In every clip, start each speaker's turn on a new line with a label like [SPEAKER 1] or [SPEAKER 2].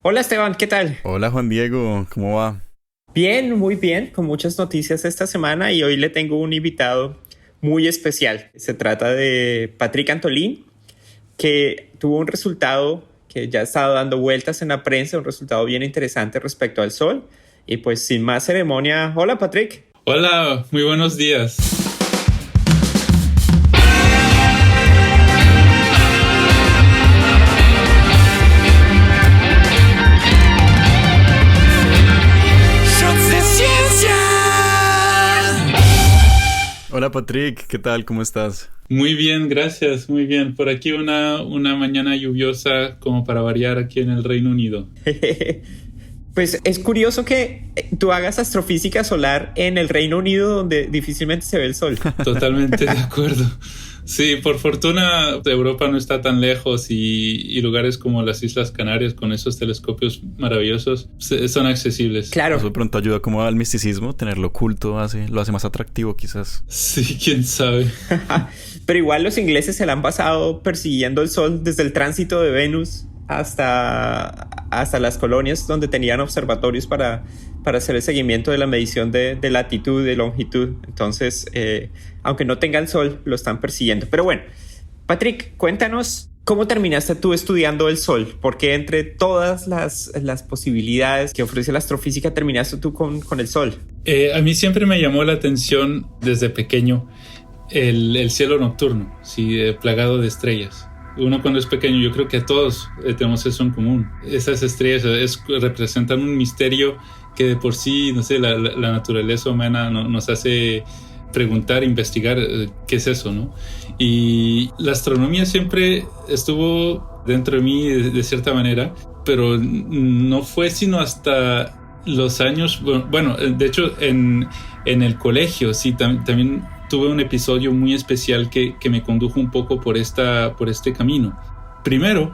[SPEAKER 1] Hola Esteban, ¿qué tal?
[SPEAKER 2] Hola Juan Diego, ¿cómo va?
[SPEAKER 1] Bien, muy bien, con muchas noticias esta semana y hoy le tengo un invitado muy especial. Se trata de Patrick Antolín, que tuvo un resultado que ya ha estado dando vueltas en la prensa, un resultado bien interesante respecto al sol. Y pues sin más ceremonia, hola Patrick.
[SPEAKER 3] Hola, muy buenos días.
[SPEAKER 2] Hola Patrick, ¿qué tal? ¿Cómo estás?
[SPEAKER 3] Muy bien, gracias, muy bien. Por aquí una mañana lluviosa como para variar aquí en el Reino Unido.
[SPEAKER 1] Pues es curioso que tú hagas astrofísica solar en el Reino Unido donde difícilmente se ve el sol.
[SPEAKER 3] Totalmente de acuerdo. Sí, por fortuna Europa no está tan lejos y lugares como las Islas Canarias con esos telescopios maravillosos son accesibles.
[SPEAKER 1] Claro.
[SPEAKER 2] Eso de pronto ayuda como al misticismo, tenerlo oculto lo hace más atractivo quizás.
[SPEAKER 3] Sí, quién sabe.
[SPEAKER 1] Pero igual los ingleses se la han pasado persiguiendo el sol desde el tránsito de Venus hasta las colonias donde tenían observatorios para hacer el seguimiento de la medición de latitud, de longitud. Entonces, aunque no tengan sol, lo están persiguiendo. Pero bueno, Patrick, cuéntanos cómo terminaste tú estudiando el sol. Porque entre todas las posibilidades que ofrece la astrofísica, terminaste tú con el sol.
[SPEAKER 3] A mí siempre me llamó la atención desde pequeño el cielo nocturno, sí, plagado de estrellas. Uno cuando es pequeño, yo creo que todos tenemos eso en común. Esas estrellas representan un misterio que de por sí, no sé, la naturaleza humana nos hace preguntar, investigar qué es eso, ¿no? Y la astronomía siempre estuvo dentro de mí de cierta manera, pero no fue sino hasta los años, bueno, de hecho en el colegio sí también tuve un episodio muy especial que me condujo un poco por este camino. Primero,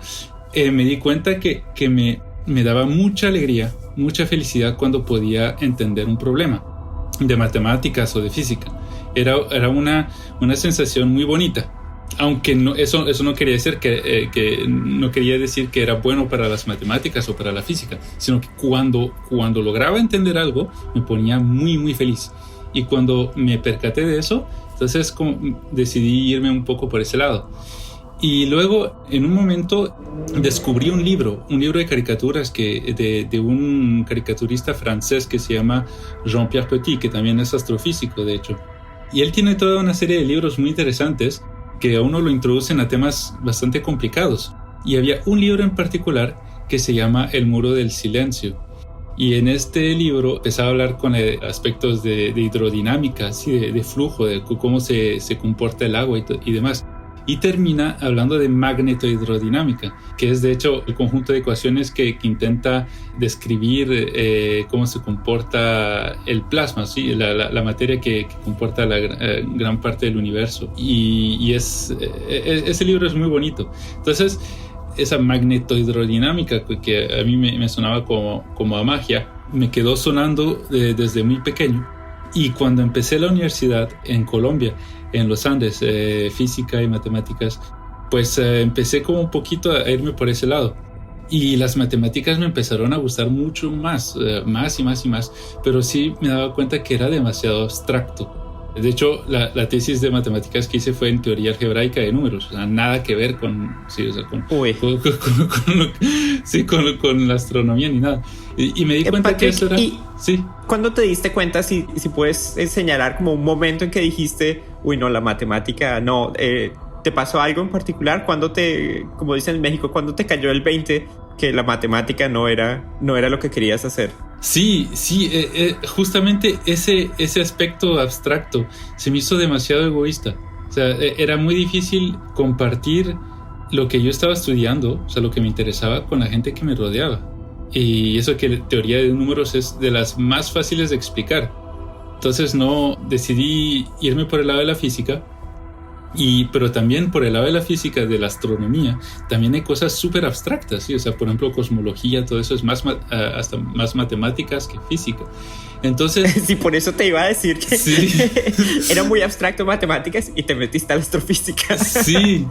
[SPEAKER 3] me di cuenta que me daba mucha alegría, mucha felicidad cuando podía entender un problema de matemáticas o de física. Era una sensación muy bonita. Aunque eso no quería decir que no quería decir que era bueno para las matemáticas o para la física, sino que cuando lograba entender algo me ponía muy muy feliz. Y cuando me percaté de eso, entonces decidí irme un poco por ese lado. Y luego, en un momento, descubrí un libro de caricaturas de un caricaturista francés que se llama Jean-Pierre Petit, que también es astrofísico, de hecho. Y él tiene toda una serie de libros muy interesantes que a uno lo introducen a temas bastante complicados. Y había un libro en particular que se llama El muro del silencio. Y en este libro empezaba a hablar con aspectos de hidrodinámica, ¿sí? de flujo, de cómo se comporta el agua y demás. Y termina hablando de magnetohidrodinámica, que es de hecho el conjunto de ecuaciones que intenta describir cómo se comporta el plasma, ¿sí? la materia que comporta la gran parte del universo. Y ese libro es muy bonito. Entonces, esa magnetohidrodinámica que a mí me sonaba como a magia, me quedó sonando desde muy pequeño. Y cuando empecé la universidad en Colombia, en los Andes, física y matemáticas, pues empecé como un poquito a irme por ese lado. Y las matemáticas me empezaron a gustar mucho más y más, pero sí me daba cuenta que era demasiado abstracto. De hecho, la tesis de matemáticas que hice fue en teoría algebraica de números, o sea, nada que ver con la astronomía ni nada. Y me di cuenta
[SPEAKER 1] Patrick,
[SPEAKER 3] que eso era... Sí.
[SPEAKER 1] ¿Cuándo te diste cuenta, si puedes señalar como un momento en que dijiste, uy, no, la matemática, no, ¿te pasó algo en particular? ¿Cuándo como dicen en México, cuándo te cayó el 20 que la matemática no era lo que querías hacer?
[SPEAKER 3] Sí, justamente ese aspecto abstracto se me hizo demasiado egoísta. O sea, era muy difícil compartir lo que yo estaba estudiando, o sea, lo que me interesaba con la gente que me rodeaba. Y eso que la teoría de números es de las más fáciles de explicar. Entonces decidí irme por el lado de la física. Pero también por el lado de la física, de la astronomía, también hay cosas súper abstractas, ¿sí? O sea, por ejemplo, cosmología, todo eso es hasta más matemáticas que física. Entonces...
[SPEAKER 1] Sí, por eso te iba a decir que
[SPEAKER 3] sí.
[SPEAKER 1] Era muy abstracto matemáticas y te metiste a la astrofísica.
[SPEAKER 3] Sí,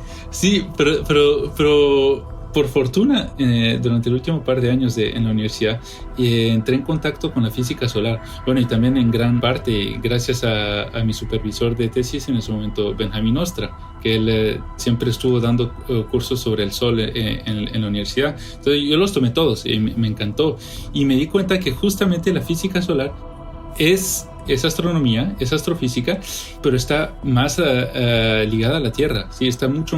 [SPEAKER 3] pero por fortuna, durante el último par de años en la universidad, entré en contacto con la física solar. Bueno, y también en gran parte gracias a mi supervisor de tesis en ese momento, Benjamín Ostra, que él siempre estuvo dando cursos sobre el Sol en la universidad. Entonces yo los tomé todos y me encantó. Y me di cuenta que justamente la física solar es astronomía, es astrofísica, pero está más ligada a la Tierra. ¿Sí? Estamos mucho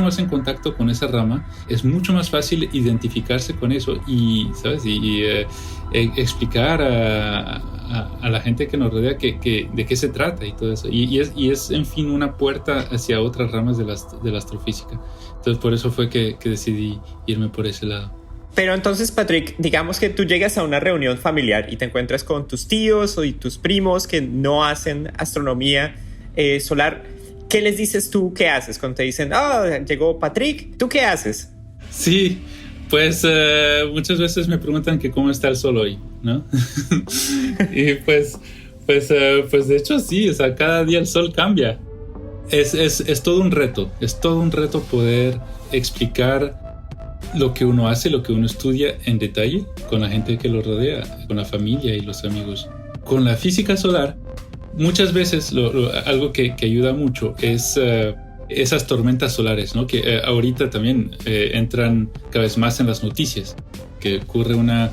[SPEAKER 3] más en contacto con esa rama. Es mucho más fácil identificarse con eso y, ¿sabes? Explicar a la gente que nos rodea de qué se trata y todo eso. Y es, en fin, una puerta hacia otras ramas de la astrofísica. Entonces, por eso fue que decidí irme por ese lado.
[SPEAKER 1] Pero entonces, Patrick, digamos que tú llegas a una reunión familiar y te encuentras con tus tíos o tus primos que no hacen astronomía solar. ¿Qué les dices tú? ¿Qué haces? Cuando te dicen, llegó Patrick, ¿tú qué haces?
[SPEAKER 3] Sí, pues muchas veces me preguntan que cómo está el sol hoy, ¿no? Y pues de hecho sí, o sea, cada día el sol cambia. Es todo un reto, poder explicar lo que uno hace, lo que uno estudia en detalle con la gente que lo rodea, con la familia y los amigos. Con la física solar, muchas veces algo que ayuda mucho es esas tormentas solares, ¿no? Que ahorita también entran cada vez más en las noticias, que ocurre una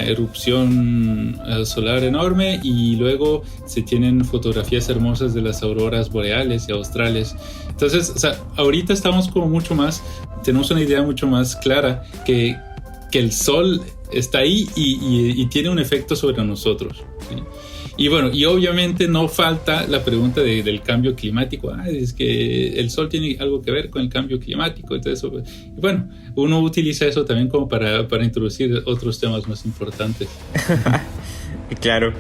[SPEAKER 3] erupción solar enorme y luego se tienen fotografías hermosas de las auroras boreales y australes. Entonces, o sea, ahorita estamos como tenemos una idea mucho más clara que el sol está ahí y tiene un efecto sobre nosotros, ¿sí? Y bueno, y obviamente no falta la pregunta del cambio climático. Es que el sol tiene algo que ver con el cambio climático. Entonces, y bueno, uno utiliza eso también como para introducir otros temas más importantes.
[SPEAKER 1] Claro.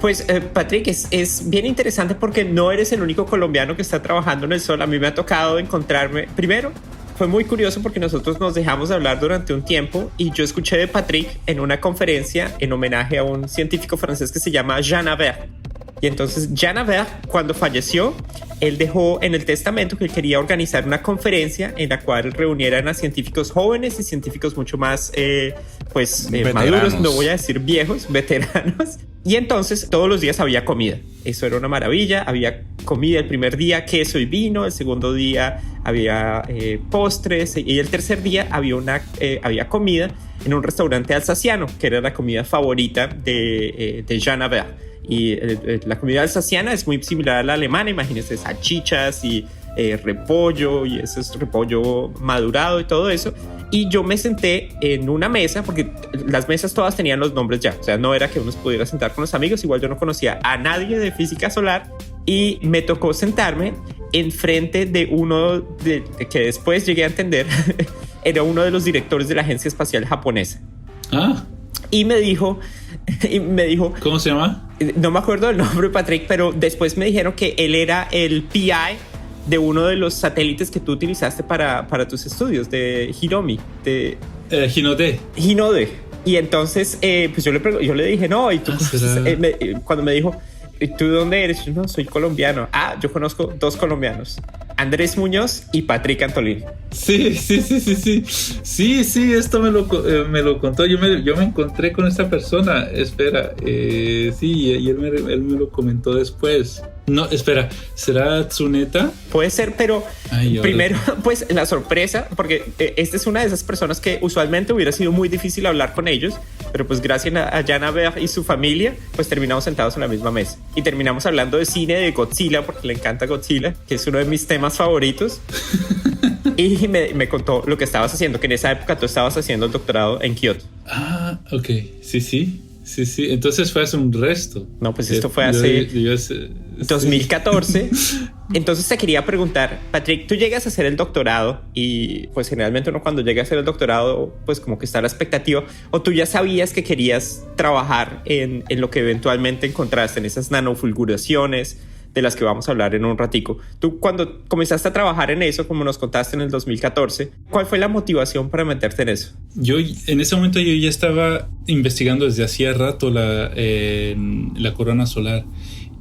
[SPEAKER 1] Pues Patrick, es bien interesante porque no eres el único colombiano que está trabajando en el sol. A mí me ha tocado encontrarme, primero, fue muy curioso porque nosotros nos dejamos de hablar durante un tiempo y yo escuché de Patrick en una conferencia en homenaje a un científico francés que se llama Jean Aver. Y entonces Jean Aver, cuando falleció, él dejó en el testamento que él quería organizar una conferencia en la cual reunieran a científicos jóvenes y científicos mucho más maduros, no voy a decir viejos, veteranos. Y entonces todos los días había comida. Eso era una maravilla. Había comida el primer día, queso y vino. El segundo día había postres. Y el tercer día había comida en un restaurante alsaciano, que era la comida favorita de Jean Aver. Y la comida alsaciana es muy similar a la alemana. Imagínense salchichas y repollo, y ese es repollo madurado y todo eso. Y yo me senté en una mesa, porque las mesas todas tenían los nombres ya, o sea, no era que uno se pudiera sentar con los amigos. Igual yo no conocía a nadie de física solar y me tocó sentarme enfrente de uno que después llegué a entender era uno de los directores de la Agencia Espacial Japonesa. Y me dijo,
[SPEAKER 3] ¿cómo se llama?
[SPEAKER 1] No me acuerdo del nombre, Patrick, pero después me dijeron que él era el PI de uno de los satélites que tú utilizaste para tus estudios, de Hiromi, de Hinode. Y entonces, pues yo le dije, no, y tú, cuando me dijo, ¿y tú de dónde eres? Yo, no, soy colombiano. Yo conozco 2 colombianos, Andrés Muñoz y Patrick Antolín.
[SPEAKER 3] Sí, esto me lo contó. Yo me encontré con esta persona. Espera, sí, y él me lo comentó después. No, espera, ¿será Tsuneta?
[SPEAKER 1] Puede ser, pero primero, pues la sorpresa, porque esta es una de esas personas que usualmente hubiera sido muy difícil hablar con ellos, pero pues gracias a Jean Aver y su familia, pues terminamos sentados en la misma mesa y terminamos hablando de cine, de Godzilla, porque le encanta Godzilla, que es uno de mis temas favoritos. Y me contó lo que estabas haciendo, que en esa época tú estabas haciendo el doctorado en Kioto.
[SPEAKER 3] Ok, sí. Entonces fue hace un resto.
[SPEAKER 1] No, pues esto fue hace 2014. Entonces te quería preguntar, Patrick, tú llegas a hacer el doctorado y pues generalmente uno cuando llega a hacer el doctorado pues como que está a la expectativa, o tú ya sabías que querías trabajar en lo que eventualmente encontraste, en esas nanofulguraciones de las que vamos a hablar en un ratico. Tú cuando comenzaste a trabajar en eso, como nos contaste en el 2014, ¿cuál fue la motivación para meterte en eso?
[SPEAKER 3] En ese momento yo ya estaba investigando desde hacía rato la corona solar.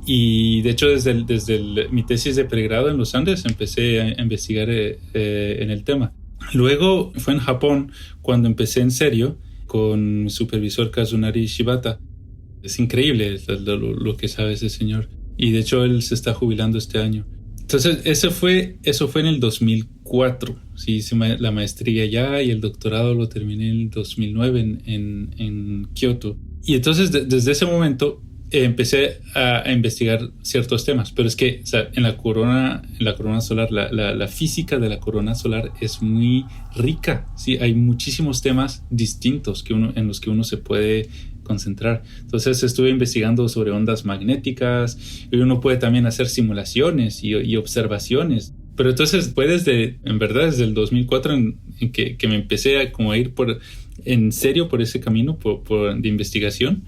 [SPEAKER 3] Y de hecho desde mi tesis de pregrado en los Andes empecé a investigar en el tema. Luego fue en Japón cuando empecé en serio con mi supervisor Kazunari Shibata. Es increíble lo que sabe ese señor. Y de hecho él se está jubilando este año. Entonces eso fue en el 2004. Sí, hice la maestría ya y el doctorado lo terminé en el 2009 en Kioto. Y entonces desde ese momento empecé a investigar ciertos temas. Pero es que, o sea, en la corona solar, la física de la corona solar es muy rica. Sí, hay muchísimos temas distintos en los que uno se puede concentrar. Entonces estuve investigando sobre ondas magnéticas y uno puede también hacer simulaciones y observaciones. Pero entonces fue en verdad desde el 2004 en que me empecé a ir en serio por ese camino de investigación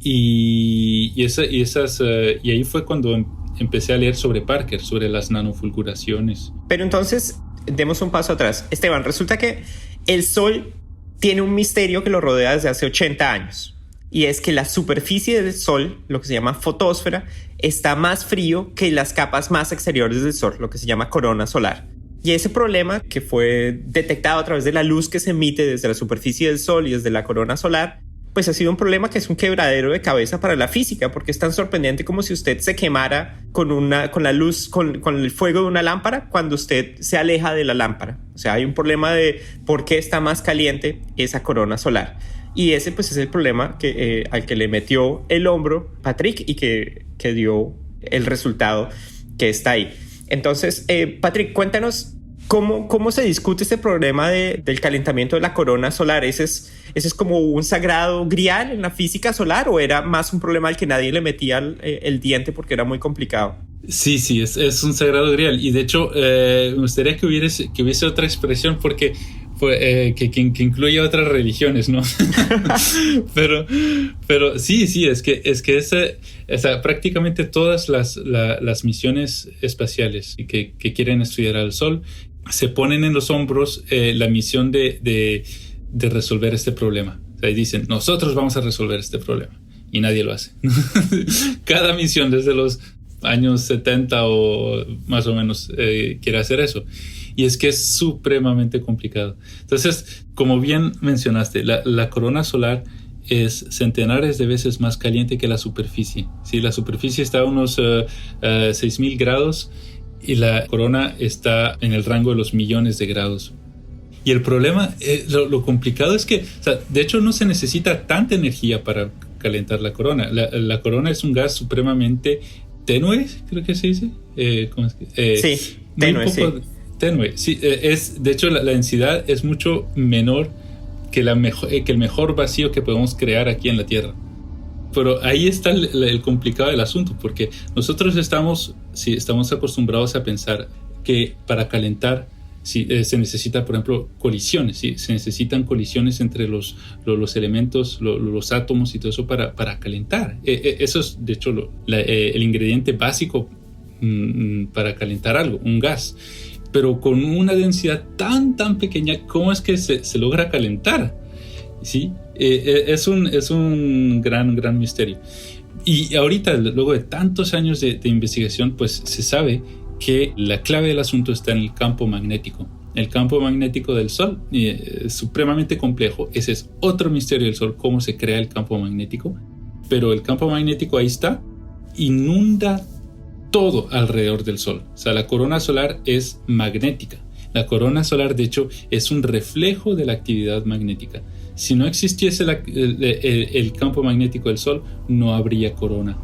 [SPEAKER 3] y ahí fue cuando empecé a leer sobre Parker, sobre las nanofulguraciones.
[SPEAKER 1] Pero entonces demos un paso atrás. Esteban, resulta que el Sol tiene un misterio que lo rodea desde hace 80 años. Y es que la superficie del Sol, lo que se llama fotosfera, está más frío que las capas más exteriores del Sol, lo que se llama corona solar. Y ese problema que fue detectado a través de la luz que se emite desde la superficie del Sol y desde la corona solar, pues ha sido un problema que es un quebradero de cabeza para la física, porque es tan sorprendente como si usted se quemara con la luz, con el fuego de una lámpara cuando usted se aleja de la lámpara. O sea, hay un problema de por qué está más caliente esa corona solar. Y ese pues es el problema al que le metió el hombro Patrick y que dio el resultado que está ahí. Entonces, Patrick, cuéntanos cómo se discute este problema del calentamiento de la corona solar. ¿Ese es como un sagrado grial en la física solar o era más un problema al que nadie le metía el diente porque era muy complicado?
[SPEAKER 3] Sí, es un sagrado grial. Y de hecho, me gustaría que hubiese otra expresión porque que incluya otras religiones, ¿no? pero sí, es que prácticamente todas las misiones espaciales que quieren estudiar al Sol se ponen en los hombros la misión de resolver este problema. O sea, y dicen, nosotros vamos a resolver este problema. Y nadie lo hace. Cada misión desde los años 70 o más o menos quiere hacer eso. Y es que es supremamente complicado. Entonces, como bien mencionaste, la corona solar es centenares de veces más caliente que la superficie. ¿Sí? La superficie está a unos 6,000 grados y la corona está en el rango de los millones de grados. Y el problema, lo complicado es que, o sea, de hecho no se necesita tanta energía para calentar la corona. La corona es un gas supremamente tenue, creo que se dice. ¿Cómo es que?
[SPEAKER 1] Sí, tenue, sí.
[SPEAKER 3] Tenue, sí, de hecho la densidad es mucho menor que el mejor vacío que podemos crear aquí en la Tierra. Pero ahí está el complicado del asunto, porque nosotros estamos acostumbrados a pensar que para calentar se necesita, por ejemplo, colisiones, ¿sí? Se necesitan colisiones entre los elementos, los átomos y todo eso para calentar. Eso es, de hecho, el ingrediente básico para calentar algo, un gas. Pero con una densidad tan pequeña, ¿cómo es que se logra calentar? ¿Sí? Es un gran misterio. Y ahorita, luego de tantos años de investigación, pues se sabe que la clave del asunto está en el campo magnético. El campo magnético del Sol es supremamente complejo. Ese es otro misterio del Sol, cómo se crea el campo magnético. Pero el campo magnético ahí está, inunda todo alrededor del Sol. O sea, la corona solar es magnética. La corona solar, de hecho, es un reflejo de la actividad magnética. Si no existiese el campo magnético del Sol, no habría corona.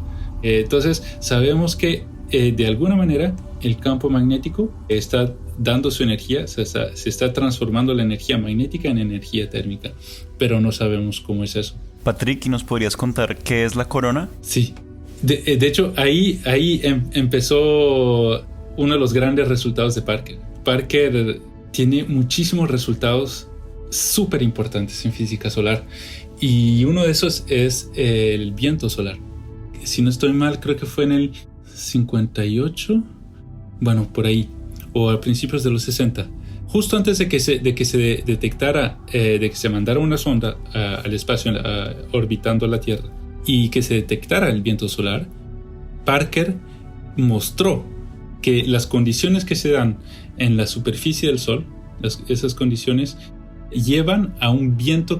[SPEAKER 3] Entonces, sabemos que de alguna manera el campo magnético está dando su energía, se está transformando la energía magnética en energía térmica, pero no sabemos cómo es eso.
[SPEAKER 2] Patrick, ¿y nos podrías contar qué es la corona?
[SPEAKER 3] Sí. De hecho, ahí empezó uno de los grandes resultados de Parker. Parker tiene muchísimos resultados súper importantes en física solar y uno de esos es el viento solar. Si no estoy mal, creo que fue en el 58, bueno, por ahí, o a principios de los 60, justo antes de que se detectara, de que se mandara una sonda al espacio orbitando la Tierra y que se detectara el viento solar. Parker mostró que las condiciones que se dan en la superficie del Sol esas condiciones llevan a un viento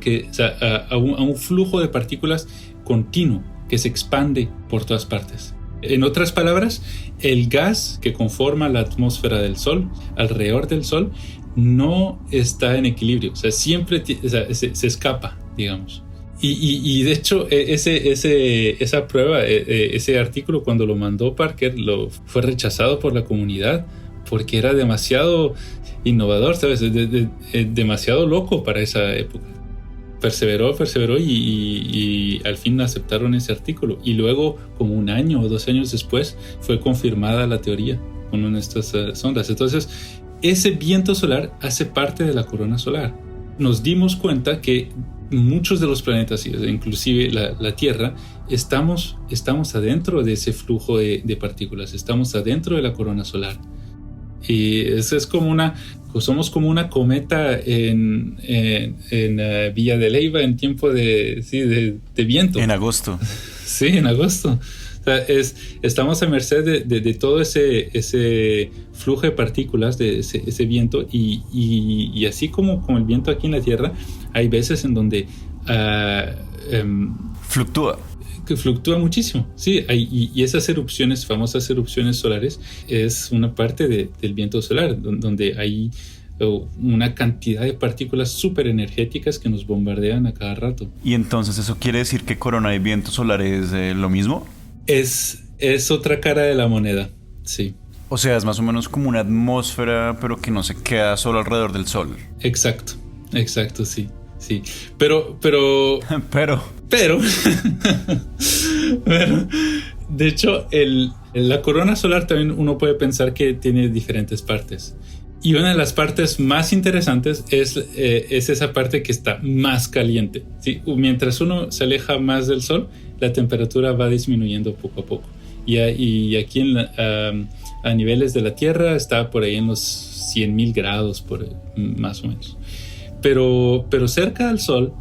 [SPEAKER 3] a un flujo de partículas continuo que se expande por todas partes. En otras palabras, el gas que conforma la atmósfera del Sol, alrededor del Sol, no está en equilibrio, siempre se escapa, digamos. Y de hecho, esa prueba, ese artículo, cuando lo mandó Parker, fue rechazado por la comunidad porque era demasiado innovador, ¿sabes? Demasiado loco para esa época. Perseveró y al fin aceptaron ese artículo. Y luego, como 1 año o 2 años después, fue confirmada la teoría con una de estas sondas. Entonces, ese viento solar hace parte de la corona solar. Nos dimos cuenta que muchos de los planetas, inclusive la Tierra, estamos adentro de ese flujo de partículas, estamos adentro de la corona solar. Y eso es somos como una cometa en Villa de Leyva en tiempo de viento.
[SPEAKER 2] En agosto.
[SPEAKER 3] Sí, en agosto. Estamos a merced de todo ese flujo de partículas, de ese viento, y así como el viento aquí en la Tierra, hay veces en donde
[SPEAKER 2] fluctúa.
[SPEAKER 3] Que fluctúa muchísimo, sí, y esas erupciones, famosas erupciones solares, es una parte del viento solar, donde hay una cantidad de partículas súper energéticas que nos bombardean a cada rato.
[SPEAKER 2] ¿Y entonces eso quiere decir que corona y viento solar es lo mismo?
[SPEAKER 3] Es otra cara de la moneda, sí.
[SPEAKER 2] O sea, es más o menos como una atmósfera, pero que no se queda solo alrededor del Sol.
[SPEAKER 3] Exacto, sí. Pero de hecho, la corona solar también uno puede pensar que tiene diferentes partes. Y una de las partes más interesantes es esa parte que está más caliente, ¿sí? Mientras uno se aleja más del Sol, la temperatura va disminuyendo poco a poco. Y aquí a niveles de la Tierra está por ahí en los 100,000 grados, más o menos. Pero cerca del Sol,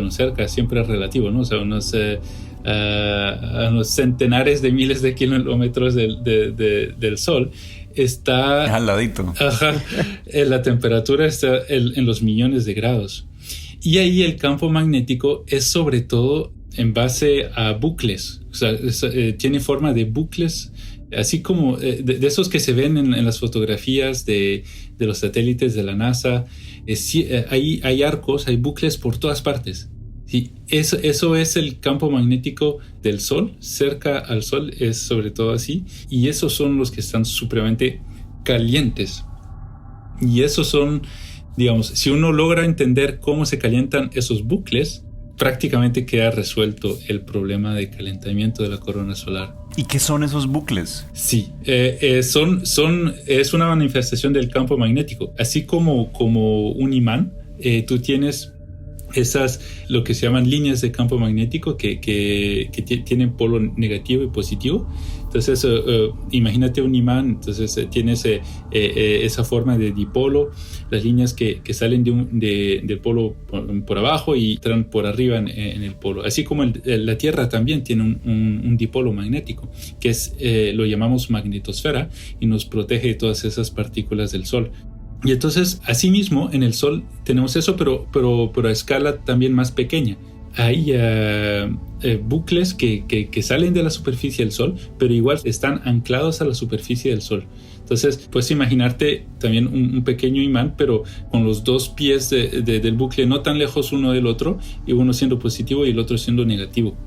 [SPEAKER 3] cerca siempre es relativo, ¿no? O sea, a unos centenares de miles de kilómetros del Sol está
[SPEAKER 2] al ladito.
[SPEAKER 3] Ajá, la temperatura está en los millones de grados. Y ahí el campo magnético es sobre todo en base a bucles. O sea, tiene forma de bucles, así como de esos que se ven en las fotografías de los satélites de la NASA. Hay arcos, hay bucles por todas partes. Sí, eso es el campo magnético del Sol. Cerca al Sol es sobre todo así. Y esos son los que están supremamente calientes. Y esos son, digamos, si uno logra entender cómo se calientan esos bucles, prácticamente queda resuelto el problema de calentamiento de la corona solar.
[SPEAKER 2] ¿Y qué son esos bucles?
[SPEAKER 3] Sí, es una manifestación del campo magnético. Así como un imán, tú tienes lo que se llaman líneas de campo magnético que tienen polo negativo y positivo. Entonces, imagínate un imán, entonces tienes esa forma de dipolo, las líneas que salen del polo por abajo y entran por arriba en el polo. Así como la Tierra también tiene un dipolo magnético, que lo llamamos magnetosfera, y nos protege de todas esas partículas del Sol. Y entonces, asimismo, en el Sol tenemos eso, pero a escala también más pequeña. Hay bucles que salen de la superficie del Sol, pero igual están anclados a la superficie del Sol. Entonces, puedes imaginarte también un pequeño imán, pero con los dos pies del bucle no tan lejos uno del otro, y uno siendo positivo y el otro siendo negativo.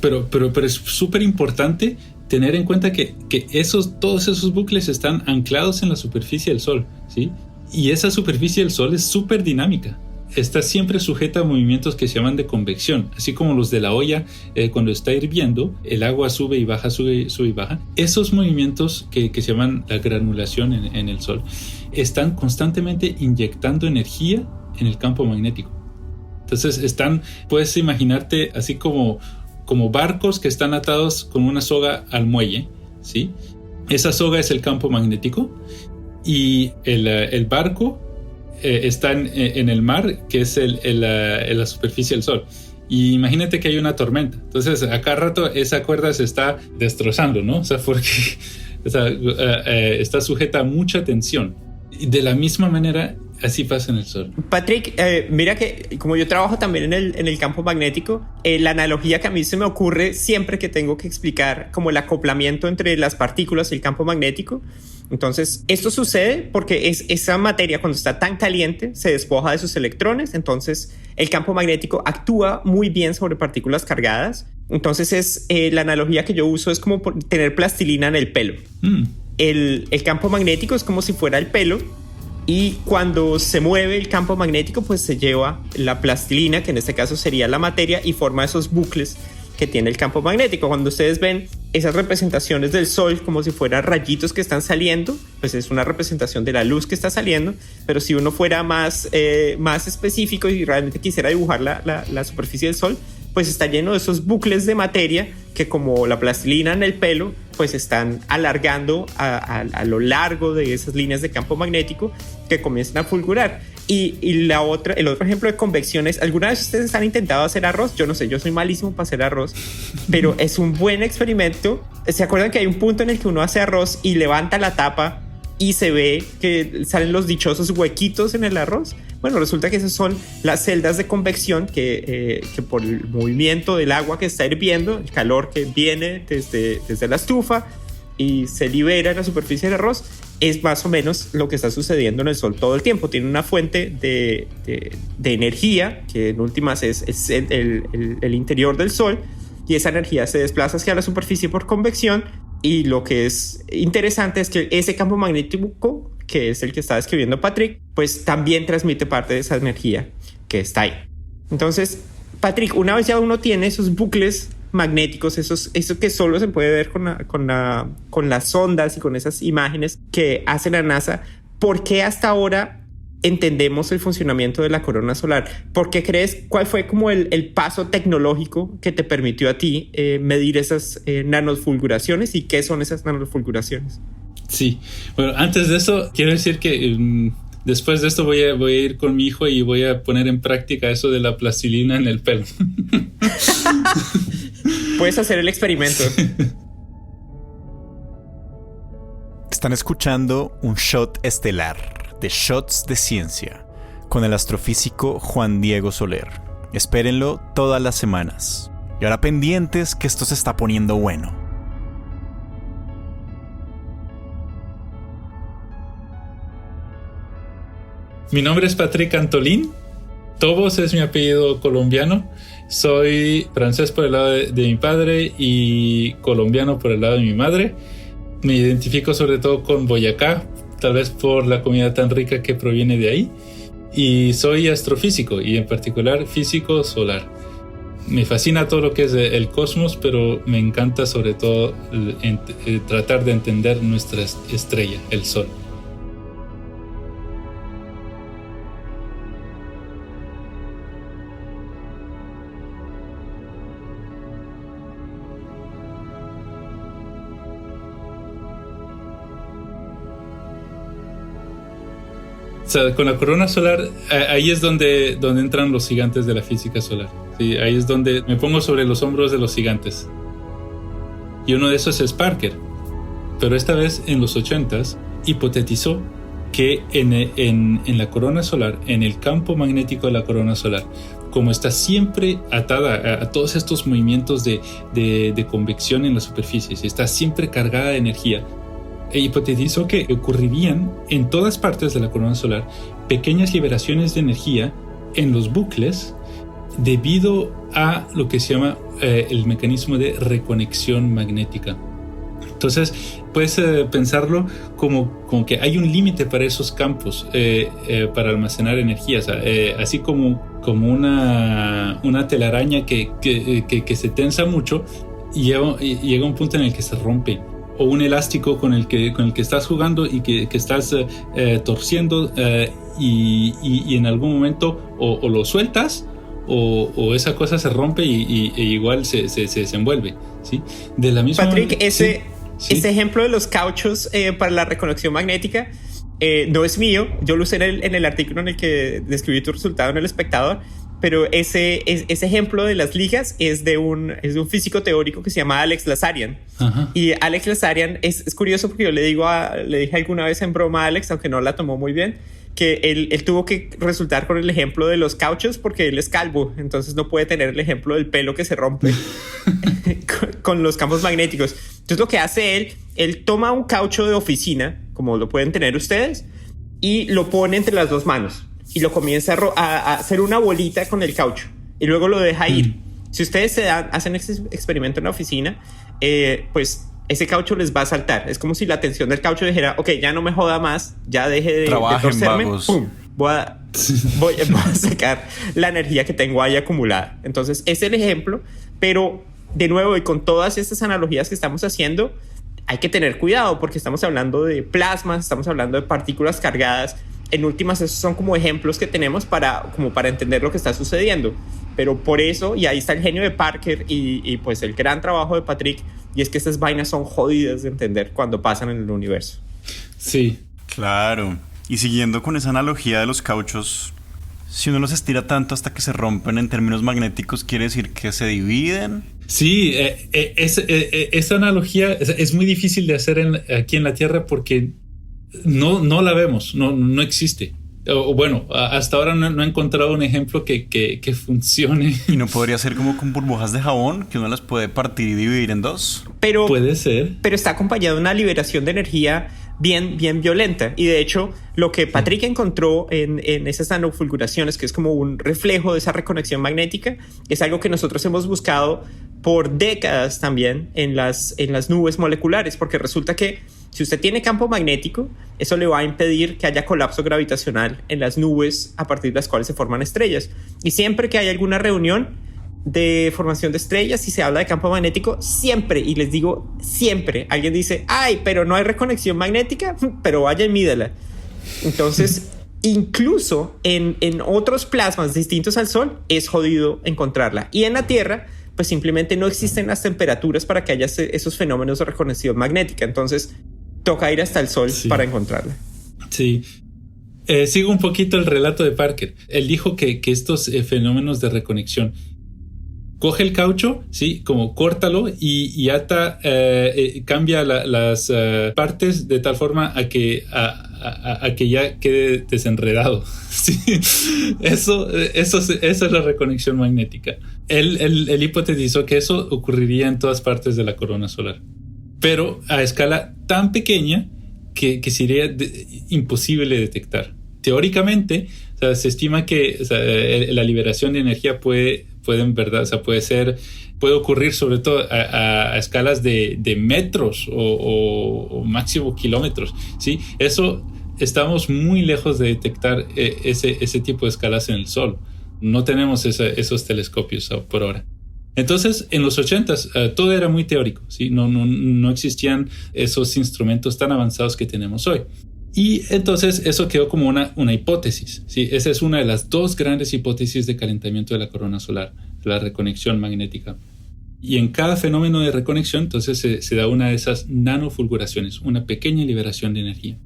[SPEAKER 3] Pero es súper importante tener en cuenta que todos esos bucles están anclados en la superficie del Sol, ¿sí? Y esa superficie del Sol es súper dinámica. Está siempre sujeta a movimientos que se llaman de convección, así como los de la olla. Cuando está hirviendo, el agua sube y baja, sube y baja. Esos movimientos que se llaman la granulación en el Sol están constantemente inyectando energía en el campo magnético. Entonces puedes imaginarte así como barcos que están atados con una soga al muelle, ¿sí? Esa soga es el campo magnético, y el barco está en el mar, que es la superficie del Sol. Y imagínate que hay una tormenta. Entonces, a cada rato esa cuerda se está destrozando, ¿no? O sea, porque está sujeta a mucha tensión. Y de la misma manera, así pasa en el Sol.
[SPEAKER 1] Patrick, mira que como yo trabajo también en el campo magnético, la analogía que a mí se me ocurre siempre que tengo que explicar como el acoplamiento entre las partículas y el campo magnético. Entonces, esto sucede porque esa materia, cuando está tan caliente, se despoja de sus electrones. Entonces, el campo magnético actúa muy bien sobre partículas cargadas. Entonces, la analogía que yo uso es como tener plastilina en el pelo. El campo magnético es como si fuera el pelo. Y cuando se mueve el campo magnético, pues se lleva la plastilina, que en este caso sería la materia, y forma esos bucles que tiene el campo magnético. Cuando ustedes ven esas representaciones del Sol como si fueran rayitos que están saliendo, pues es una representación de la luz que está saliendo. Pero si uno fuera más específico y realmente quisiera dibujar la superficie del Sol, pues está lleno de esos bucles de materia que, como la plastilina en el pelo, pues están alargando a lo largo de esas líneas de campo magnético que comienzan a fulgurar. Y el otro ejemplo de convección es, ¿alguna vez ustedes han intentado hacer arroz? Yo no sé, yo soy malísimo para hacer arroz, pero es un buen experimento. ¿Se acuerdan que hay un punto en el que uno hace arroz y levanta la tapa y se ve que salen los dichosos huequitos en el arroz? Bueno, resulta que esas son las celdas de convección que por el movimiento del agua que está hirviendo, el calor que viene desde la estufa y se libera en la superficie del arroz, es más o menos lo que está sucediendo en el Sol todo el tiempo. Tiene una fuente de energía, que en últimas es el interior del Sol, y esa energía se desplaza hacia la superficie por convección. Y lo que es interesante es que ese campo magnético, que es el que está describiendo Patrick, pues también transmite parte de esa energía que está ahí. Entonces, Patrick, una vez ya uno tiene esos bucles magnéticos, eso que solo se puede ver con las ondas y con esas imágenes que hace la NASA, ¿por qué hasta ahora entendemos el funcionamiento de la corona solar? ¿Por qué crees? ¿Cuál fue como el paso tecnológico que te permitió a ti medir esas nanofulguraciones, y qué son esas nanofulguraciones?
[SPEAKER 3] Sí, bueno, antes de eso quiero decir que después de esto voy a ir con mi hijo y voy a poner en práctica eso de la plastilina en el pelo.
[SPEAKER 1] Puedes hacer el experimento.
[SPEAKER 2] Están escuchando un shot estelar de Shots de Ciencia con el astrofísico Juan Diego Soler. Espérenlo todas las semanas. Y ahora pendientes, que esto se está poniendo bueno.
[SPEAKER 3] Mi nombre es Patrick Antolín. Tobos es mi apellido colombiano. Soy francés por el lado de mi padre y colombiano por el lado de mi madre. Me identifico sobre todo con Boyacá, tal vez por la comida tan rica que proviene de ahí. Y soy astrofísico, y en particular físico solar. Me fascina todo lo que es el cosmos, pero me encanta sobre todo tratar de entender nuestra estrella, el Sol. O sea, con la corona solar, ahí es donde entran los gigantes de la física solar. Sí, ahí es donde me pongo sobre los hombros de los gigantes. Y uno de esos es Parker. Pero esta vez, en los 80s, hipotetizó que en la corona solar, en el campo magnético de la corona solar, como está siempre atada a todos estos movimientos de convección en la superficie, si está siempre cargada de energía, hipotetizó que ocurrirían en todas partes de la corona solar pequeñas liberaciones de energía en los bucles debido a lo que se llama el mecanismo de reconexión magnética. Entonces puedes pensarlo como que hay un límite para esos campos para almacenar energía, o sea, así como una telaraña que se tensa mucho y llega un punto en el que se rompe, o un elástico con el que estás jugando y que estás torciendo y en algún momento o lo sueltas o esa cosa se rompe y igual se desenvuelve, ¿sí? De la misma
[SPEAKER 1] Patrick,
[SPEAKER 3] manera,
[SPEAKER 1] ese
[SPEAKER 3] sí.
[SPEAKER 1] ejemplo de los cauchos para la reconexión magnética no es mío. Yo lo usé en el artículo en el que describí tu resultado en El Espectador, pero ese ejemplo de las ligas es de un físico teórico que se llama Alex Lazarian.
[SPEAKER 3] Ajá.
[SPEAKER 1] Y Alex Lazarian es curioso porque yo le dije alguna vez en broma a Alex, aunque no la tomó muy bien, que él tuvo que resultar con el ejemplo de los cauchos porque él es calvo, entonces no puede tener el ejemplo del pelo que se rompe con los campos magnéticos. Entonces lo que hace él toma un caucho de oficina, como lo pueden tener ustedes, y lo pone entre las dos manos y lo comienza a hacer una bolita con el caucho y luego lo deja ir. Si ustedes hacen este experimento en la oficina, pues ese caucho les va a saltar. Es como si la tensión del caucho dijera, ok, ya no me joda más, ya deje de torcerme. ¡Pum! Voy a sacar la energía que tengo ahí acumulada. Entonces, es el ejemplo, pero de nuevo, y con todas estas analogías que estamos haciendo, hay que tener cuidado porque estamos hablando de plasmas, estamos hablando de partículas cargadas. En últimas, esos son como ejemplos que tenemos para entender lo que está sucediendo. Pero por eso, y ahí está el genio de Parker y pues el gran trabajo de Patrick, y es que estas vainas son jodidas de entender cuando pasan en el universo.
[SPEAKER 3] Sí.
[SPEAKER 2] Claro. Y siguiendo con esa analogía de los cauchos, si uno los estira tanto hasta que se rompen en términos magnéticos, ¿quiere decir que se dividen?
[SPEAKER 3] Sí, esa analogía es muy difícil de hacer aquí en la Tierra porque no la vemos, no existe. O bueno, hasta ahora no he encontrado un ejemplo que funcione.
[SPEAKER 2] ¿Y no podría ser como con burbujas de jabón, que uno las puede partir y dividir en dos?
[SPEAKER 1] Pero
[SPEAKER 3] puede ser.
[SPEAKER 1] Pero está acompañado de una liberación de energía bien violenta. Y de hecho, lo que Patrick encontró en esas nanofulguraciones, que es como un reflejo de esa reconexión magnética, es algo que nosotros hemos buscado por décadas también en las nubes moleculares, porque resulta que si usted tiene campo magnético, eso le va a impedir que haya colapso gravitacional en las nubes a partir de las cuales se forman estrellas. Y siempre que hay alguna reunión de formación de estrellas y se habla de campo magnético, siempre, y les digo siempre, alguien dice, ay, pero no hay reconexión magnética, pero vaya y mídala. Entonces, incluso en otros plasmas distintos al Sol, es jodido encontrarla. Y en la Tierra, pues simplemente no existen las temperaturas para que haya esos fenómenos de reconexión magnética. Entonces, toca ir hasta el Sol para encontrarla.
[SPEAKER 3] Sí. Sigo un poquito el relato de Parker. Él dijo que estos fenómenos de reconexión, coge el caucho, sí, como córtalo y ata, cambia las partes de tal forma a que ya quede desenredado. Sí. Esa es la reconexión magnética. Él hipotetizó que eso ocurriría en todas partes de la corona solar, pero a escala tan pequeña que sería imposible detectar. Teóricamente, o sea, se estima que la liberación de energía puede en verdad, o sea, puede ocurrir sobre todo a escalas de metros o máximo kilómetros, ¿sí? Eso estamos muy lejos de detectar ese tipo de escalas en el Sol. No tenemos esos telescopios por ahora. Entonces, en los 80s, todo era muy teórico, ¿sí? No existían esos instrumentos tan avanzados que tenemos hoy. Y entonces eso quedó como una hipótesis, ¿sí? Esa es una de las dos grandes hipótesis de calentamiento de la corona solar, la reconexión magnética. Y en cada fenómeno de reconexión, entonces se da una de esas nanofulguraciones, una pequeña liberación de energía.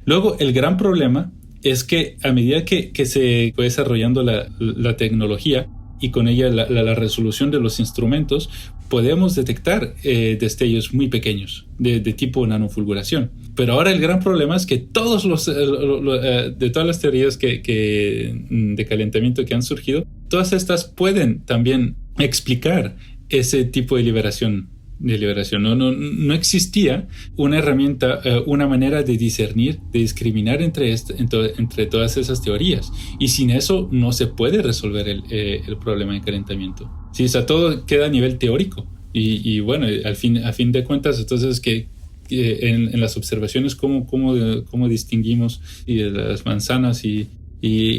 [SPEAKER 3] Luego, el gran problema es que a medida que se fue desarrollando la tecnología y con ella la resolución de los instrumentos, podemos detectar destellos muy pequeños de tipo nanofulguración. Pero ahora el gran problema es que de todas las teorías de calentamiento que han surgido, todas estas pueden también explicar ese tipo de liberación. No existía una herramienta, una manera de discernir, de discriminar entre todas esas teorías. Y sin eso no se puede resolver el problema de calentamiento. Sí, o sea, todo queda a nivel teórico. Y bueno, a fin de cuentas, entonces que en las observaciones cómo distinguimos las manzanas y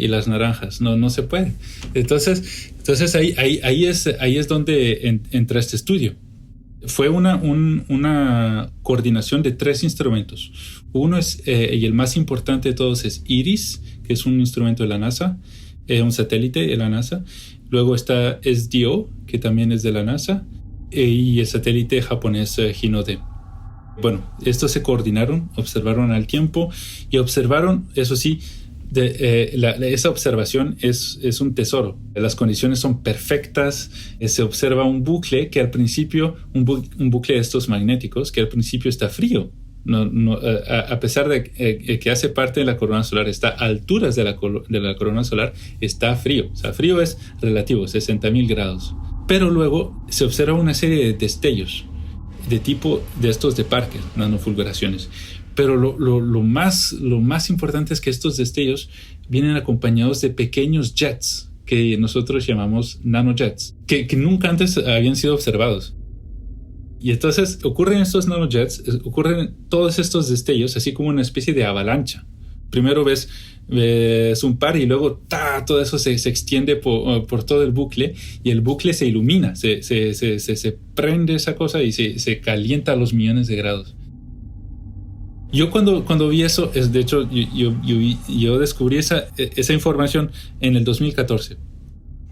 [SPEAKER 3] las naranjas, no se puede. Entonces ahí es donde entra este estudio. Fue una coordinación de 3 instrumentos. Uno es, y el más importante de todos, es IRIS, que es un instrumento de la NASA, un satélite de la NASA. Luego está SDO, que también es de la NASA, y el satélite japonés Hinode. Bueno, estos se coordinaron, observaron al tiempo y observaron, eso sí, esa observación es un tesoro. Las condiciones son perfectas. Se observa un bucle que al principio, un bucle de estos magnéticos, que al principio está frío. A pesar de que hace parte de la corona solar, está a alturas de la corona solar, está frío. O sea, frío es relativo, 60.000 grados. Pero luego se observa una serie de destellos de tipo de estos de Parker, nanofulguraciones. Pero lo más importante es que estos destellos vienen acompañados de pequeños jets que nosotros llamamos nanojets, que nunca antes habían sido observados. Y entonces ocurren estos nanojets, ocurren todos estos destellos, así como una especie de avalancha. Primero ves un par y luego todo eso se extiende por todo el bucle, y el bucle se ilumina, se prende esa cosa y se calienta a los millones de grados. Yo cuando vi eso, de hecho yo descubrí esa información en el 2014,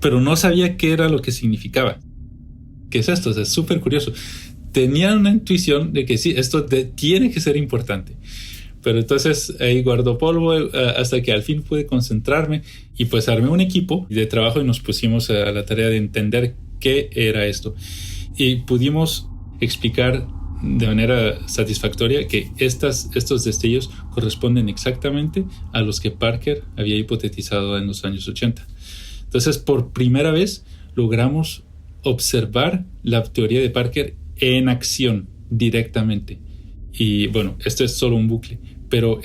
[SPEAKER 3] pero no sabía qué era lo que significaba. ¿Qué es esto? O sea, es súper curioso. Tenía una intuición de que sí, esto tiene que ser importante. Pero entonces ahí guardó polvo hasta que al fin pude concentrarme, y pues armé un equipo de trabajo y nos pusimos a la tarea de entender qué era esto. Y pudimos explicar de manera satisfactoria que estos destellos corresponden exactamente a los que Parker había hipotetizado en los años 80. Entonces, por primera vez logramos observar la teoría de Parker en acción directamente. Y bueno, esto es solo un bucle, pero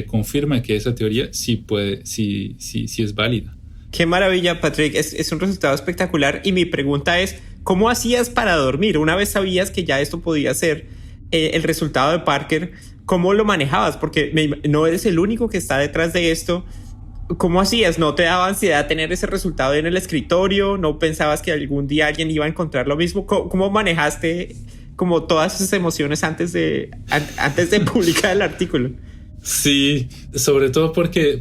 [SPEAKER 3] confirma que esa teoría sí es válida.
[SPEAKER 1] Qué maravilla, Patrick. Es un resultado espectacular. Y mi pregunta es, ¿cómo hacías para dormir? Una vez sabías que ya esto podía ser el resultado de Parker, ¿cómo lo manejabas? Porque no eres el único que está detrás de esto. ¿Cómo hacías? ¿No te daba ansiedad tener ese resultado en el escritorio? ¿No pensabas que algún día alguien iba a encontrar lo mismo? ¿Cómo manejaste como todas esas emociones antes de publicar el artículo?
[SPEAKER 3] Sí, sobre todo porque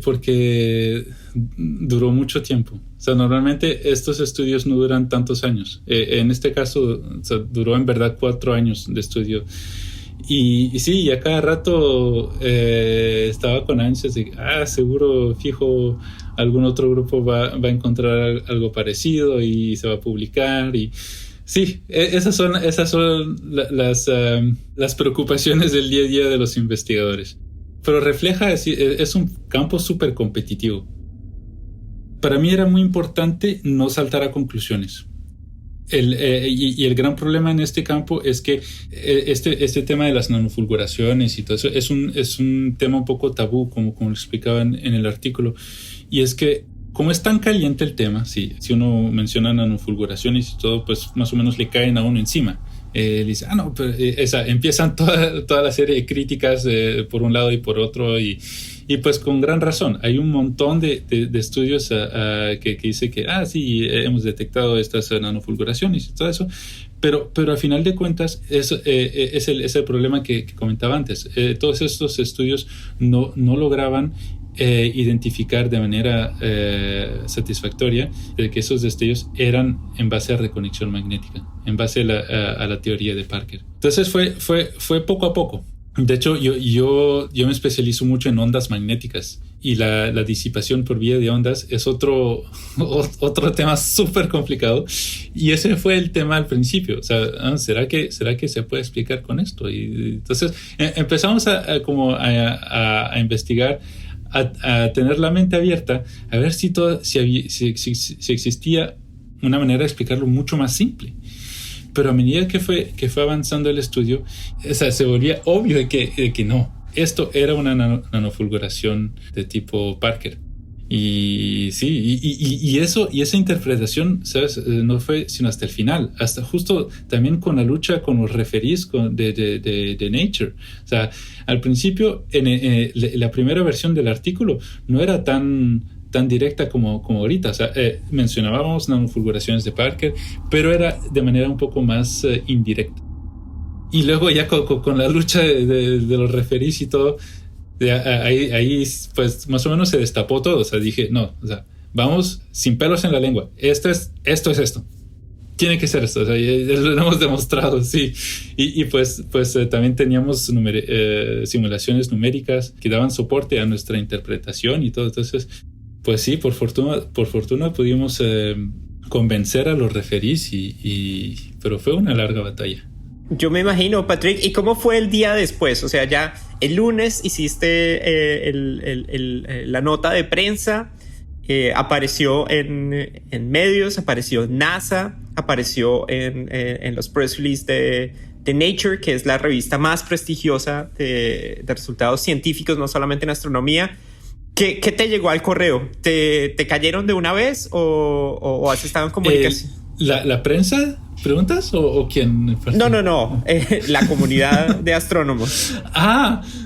[SPEAKER 3] duró mucho tiempo. O sea, normalmente estos estudios no duran tantos años. En este caso, o sea, duró en verdad 4 años de estudio. Y sí, a cada rato estaba con ansias de seguro, fijo, algún otro grupo va a encontrar algo parecido y se va a publicar. Y sí, esas son las preocupaciones del día a día de los investigadores. Pero refleja, es un campo súper competitivo. Para mí era muy importante no saltar a conclusiones. Y el gran problema en este campo es que este tema de las nanofulguraciones y todo eso es un tema un poco tabú, como lo explicaban en el artículo. Y es que, como es tan caliente el tema, si uno menciona nanofulguraciones y todo, pues más o menos le caen a uno encima. Dice, no, pero empiezan toda la serie de críticas por un lado y por otro, y pues con gran razón. Hay un montón de estudios que dice que sí, hemos detectado estas nanofulguraciones y todo eso, pero a final de cuentas es el problema que comentaba antes. Todos estos estudios no lograban identificar de manera satisfactoria de que esos destellos eran en base a reconexión magnética, en base a la teoría de Parker. Entonces fue poco a poco. De hecho, yo me especializo mucho en ondas magnéticas, y la disipación por vía de ondas es otro tema súper complicado, y ese fue el tema al principio. O sea, ¿será que se puede explicar con esto? Y entonces empezamos a investigar, a tener la mente abierta, a ver si existía una manera de explicarlo mucho más simple. Pero a medida que fue avanzando el estudio, se volvía obvio de que no. Esto era una nanofulguración de tipo Parker. Y sí, y esa interpretación, ¿sabes? No fue sino hasta el final, hasta justo también con la lucha con los referees de Nature. O sea, al principio, en la primera versión del artículo no era tan directa como ahorita. O sea, mencionábamos nanofulguraciones de Parker, pero era de manera un poco más indirecta. Y luego ya con la lucha de los referees y todo, ahí pues más o menos se destapó todo. O sea, dije, no, o sea, vamos sin pelos en la lengua. Esto es esto. tiene que ser esto, o sea, lo hemos demostrado, sí. Y pues también teníamos simulaciones numéricas que daban soporte a nuestra interpretación y todo. Entonces, pues sí, por fortuna pudimos convencer a los referís, pero fue una larga batalla.
[SPEAKER 1] Yo me imagino, Patrick. ¿Y cómo fue el día después? O sea, ya el lunes hiciste la nota de prensa, apareció en medios, apareció en NASA, apareció en los press releases de Nature, que es la revista más prestigiosa de resultados científicos, no solamente en astronomía. ¿Qué te llegó al correo? ¿Te cayeron de una vez o has estado en comunicación?
[SPEAKER 3] ¿La prensa? ¿Preguntas? ¿O quién?
[SPEAKER 1] No. La comunidad de astrónomos.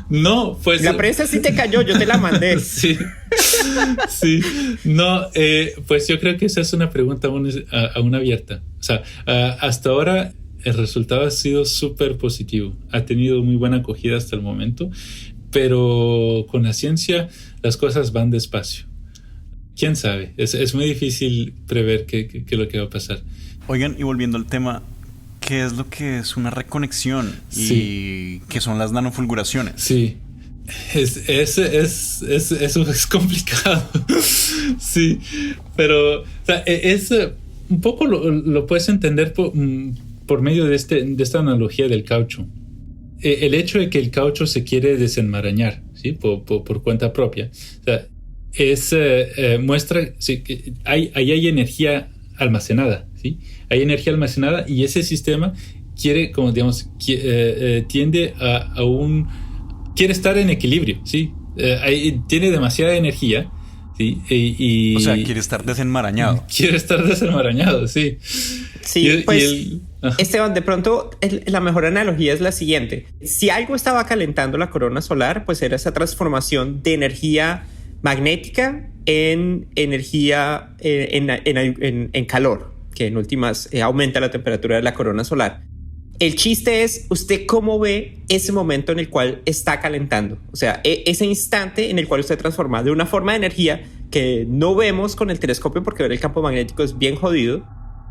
[SPEAKER 3] No, pues...
[SPEAKER 1] La prensa sí te cayó, yo te la mandé.
[SPEAKER 3] Sí. No, pues yo creo que esa es una pregunta aún abierta. O sea, hasta ahora el resultado ha sido súper positivo. Ha tenido muy buena acogida hasta el momento, pero con la ciencia las cosas van despacio. ¿Quién sabe? Es muy difícil prever qué es lo que va a pasar.
[SPEAKER 2] Oigan, y volviendo al tema, ¿qué es lo que es una reconexión?
[SPEAKER 3] Sí.
[SPEAKER 2] ¿Y qué son las nanofulguraciones?
[SPEAKER 3] Sí, eso es complicado. Sí, pero o sea, es un poco lo puedes entender por medio de esta analogía del caucho. El hecho de que el caucho se quiere desenmarañar, ¿sí? por cuenta propia. O sea, muestra sí, que ahí hay energía almacenada, ¿sí? Hay energía almacenada y ese sistema quiere, como digamos, tiende quiere estar en equilibrio, ¿sí? Tiene demasiada energía, ¿sí?
[SPEAKER 2] O sea, quiere estar desenmarañado.
[SPEAKER 3] Quiere estar desenmarañado, sí.
[SPEAKER 1] Sí, Esteban, de pronto la mejor analogía es la siguiente. Si algo estaba calentando la corona solar, pues era esa transformación de energía magnética en energía en calor, que en últimas aumenta la temperatura de la corona solar. El chiste es usted cómo ve ese momento en el cual está calentando, o sea, ese instante en el cual usted transforma de una forma de energía que no vemos con el telescopio, porque ver el campo magnético es bien jodido.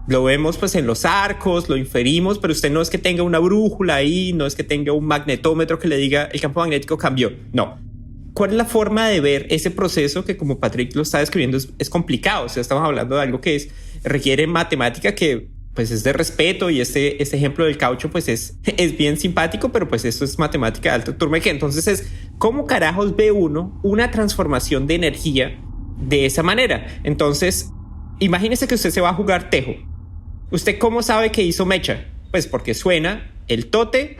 [SPEAKER 1] Lo vemos pues en los arcos, lo inferimos, pero usted no es que tenga una brújula ahí, no es que tenga un magnetómetro que le diga el campo magnético cambió, no. ¿Cuál es la forma de ver ese proceso que, como Patrick lo está describiendo, es complicado? O sea, estamos hablando de algo que requiere matemática que pues es de respeto, y este ejemplo del caucho pues es bien simpático, pero pues esto es matemática de alta turma. Que entonces es ¿cómo carajos ve uno una transformación de energía de esa manera? Entonces, imagínese que usted se va a jugar tejo. ¿Usted cómo sabe que hizo mecha? Pues porque suena el tote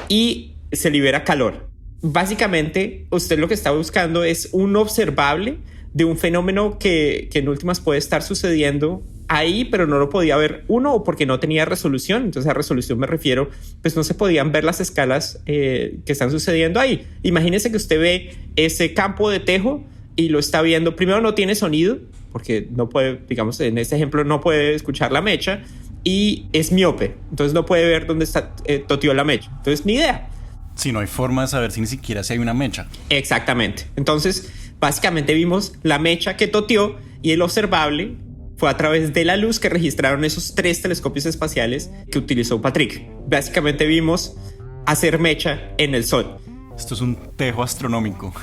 [SPEAKER 1] y se libera calor. Básicamente, usted lo que está buscando es un observable de un fenómeno que en últimas puede estar sucediendo ahí, pero no lo podía ver uno, o porque no tenía resolución. Entonces a resolución me refiero, pues no se podían ver las escalas que están sucediendo ahí. Imagínese que usted ve ese campo de tejo y lo está viendo. Primero, no tiene sonido, porque no puede, digamos, en este ejemplo no puede escuchar la mecha, y es miope, entonces no puede ver dónde está toteó la mecha. Entonces ni idea.
[SPEAKER 2] Sí, no hay forma de saber ni siquiera si hay una mecha.
[SPEAKER 1] Exactamente. Entonces, básicamente vimos la mecha que toteó, y el observable fue a través de la luz que registraron esos 3 telescopios espaciales que utilizó Patrick. Básicamente vimos hacer mecha en el Sol.
[SPEAKER 2] Esto es un tejo astronómico.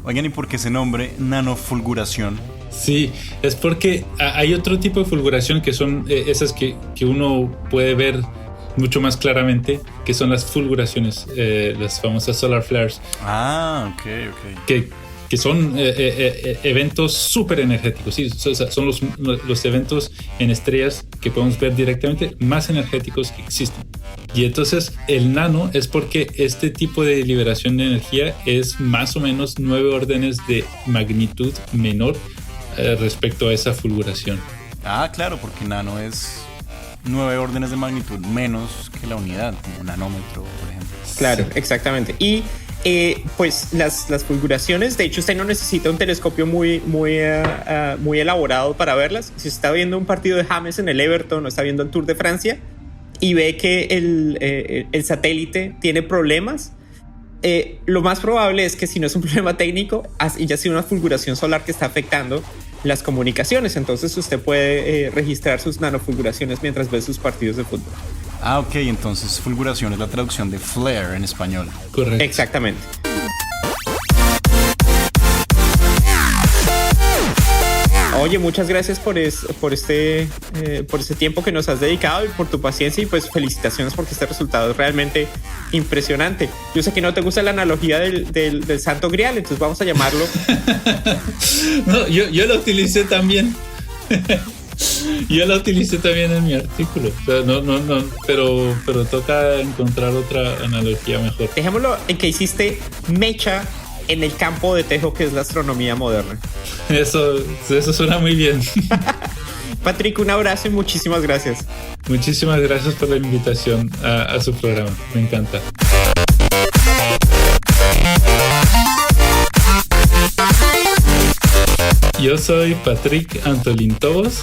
[SPEAKER 2] Oigan, ¿y por qué ese nombre, nanofulguración?
[SPEAKER 3] Sí, es porque hay otro tipo de fulguración que son esas que uno puede ver mucho más claramente, que son las fulguraciones, las famosas solar flares.
[SPEAKER 2] Ok.
[SPEAKER 3] Que son eventos súper energéticos, ¿sí? O sea, son los eventos en estrellas que podemos ver directamente más energéticos que existen. Y entonces el nano es porque este tipo de liberación de energía es más o menos 9 órdenes de magnitud menor respecto a esa fulguración.
[SPEAKER 2] Claro, porque nano es 9 órdenes de magnitud menos que la unidad, como un nanómetro, por ejemplo.
[SPEAKER 1] Claro, exactamente. Y pues las fulguraciones, de hecho usted no necesita un telescopio muy elaborado para verlas. Si está viendo un partido de James en el Everton o está viendo el Tour de Francia y ve que el satélite tiene problemas, lo más probable es que, si no es un problema técnico y ya sea una fulguración solar que está afectando las comunicaciones. Entonces usted puede registrar sus nanofulguraciones mientras ve sus partidos de fútbol.
[SPEAKER 2] Ah, ok, entonces fulguración es la traducción de flare en español.
[SPEAKER 3] Correcto.
[SPEAKER 1] Exactamente. Oye, muchas gracias por este tiempo que nos has dedicado y por tu paciencia, y pues felicitaciones porque este resultado es realmente impresionante. Yo sé que no te gusta la analogía del Santo Grial, entonces vamos a llamarlo.
[SPEAKER 3] No, yo la utilicé también. Yo la utilicé también en mi artículo. O sea, no, pero toca encontrar otra analogía mejor.
[SPEAKER 1] Dejémoslo en que hiciste mecha en el campo de tejo que es la astronomía moderna.
[SPEAKER 3] Eso suena muy bien.
[SPEAKER 1] Patrick, un abrazo y muchísimas gracias.
[SPEAKER 3] Muchísimas gracias por la invitación a su programa. Me encanta. Yo soy Patrick Antolín Tobos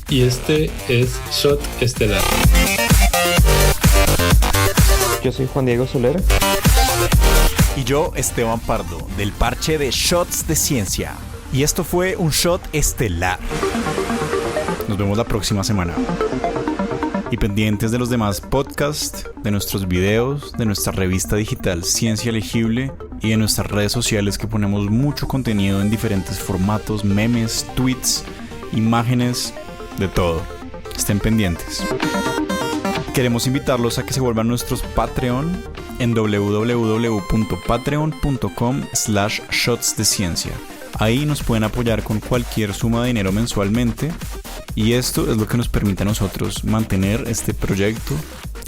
[SPEAKER 3] y este es Shot Estelar.
[SPEAKER 1] Yo soy Juan Diego Soler.
[SPEAKER 2] Y yo, Esteban Pardo, del parche de Shots de Ciencia. Y esto fue un Shot Estelar. Nos vemos la próxima semana. Y pendientes de los demás podcasts, de nuestros videos, de nuestra revista digital Ciencia Legible y de nuestras redes sociales, que ponemos mucho contenido en diferentes formatos, memes, tweets, imágenes, de todo. Estén pendientes. Queremos invitarlos a que se vuelvan nuestros Patreon en www.patreon.com/shotsdeciencia. Ahí nos pueden apoyar con cualquier suma de dinero mensualmente, y esto es lo que nos permite a nosotros mantener este proyecto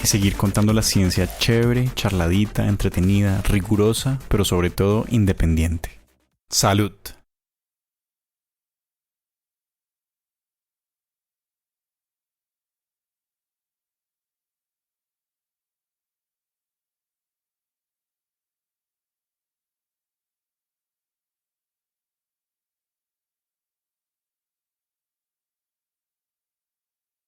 [SPEAKER 2] y seguir contando la ciencia chévere, charladita, entretenida, rigurosa, pero sobre todo independiente. ¡Salud!